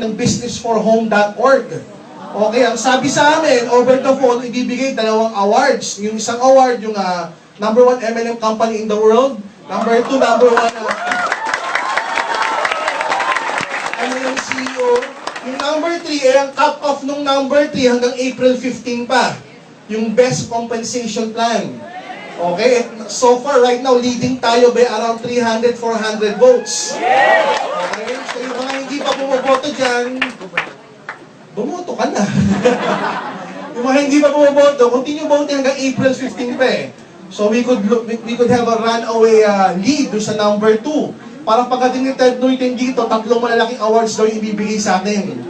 ng businessforhome.org. Okay, ang sabi sa amin, over the phone, ibibigay 2 awards. Yung isang award, yung number 1 MLM company in the world. Number 2, number 1 MLM CEO. Yung number 3, ang cut-off nung number 3 hanggang April 15 pa. Yung best compensation plan. Okay, so far right now, leading tayo by around 300, 400 votes. Okay, so yung mga hindi pa bumoboto dyan, bumoto ka na. Yung mga hindi pa bumoboto, continue voting hanggang April 15 pa eh. So we could have a runaway lead do sa number 2. Para pagdating ni Ted Nuyten dito, 3 malalaking awards daw yung ibibigay sa atin.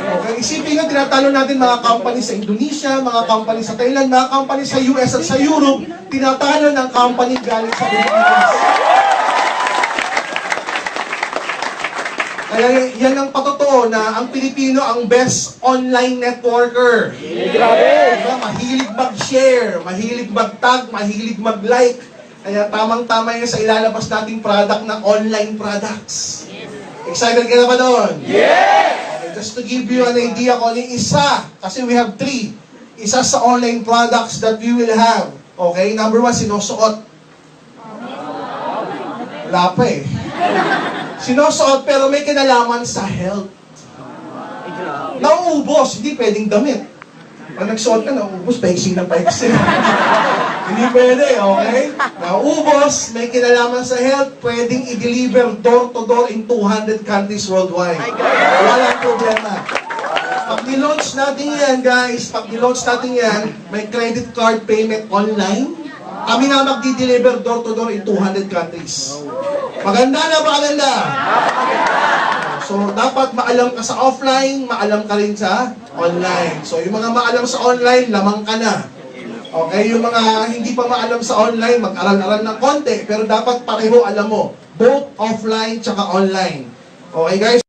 Okay, isipin nga, tinatalo natin mga company sa Indonesia, mga company sa Thailand, mga company sa US at sa Europe, tinatalo ng company galing sa Pilipinas. Kaya yan ang patotoo na ang Pilipino ang best online networker. Grabe! Diba? Mahilig mag-share, mahilig mag-tag, mahilig mag-like. Kaya tamang-tama yan sa ilalabas nating product na online products. Excited ka na ba doon? Yes! Just to give you an idea kung ano yung isa, kasi we have 3. Isa sa online products that we will have. Okay, number 1, sinusuot. Wala pa eh. Sinusuot pero may kinalaman sa health. Nauubos, hindi pwedeng damit. Pag nagsuot ka, nauubos, paising ng paising. Hindi pwede, okay? Nauubos, may kinalaman sa health, pwedeng i-deliver door-to-door in 200 countries worldwide. Walang problema. Pag nilaunch natin yan, guys, pag nilaunch natin yan, may credit card payment online. Kami na magdi-deliver door-to-door in 200 countries. Maganda na, maganda? So, dapat maalam ka sa offline, maalam ka rin sa online. So, yung mga maalam sa online, lamang ka na. Okay, yung mga hindi pa maalam sa online, mag-aral-aral ng konti, pero dapat pareho alam mo, both offline tsaka online. Okay, guys?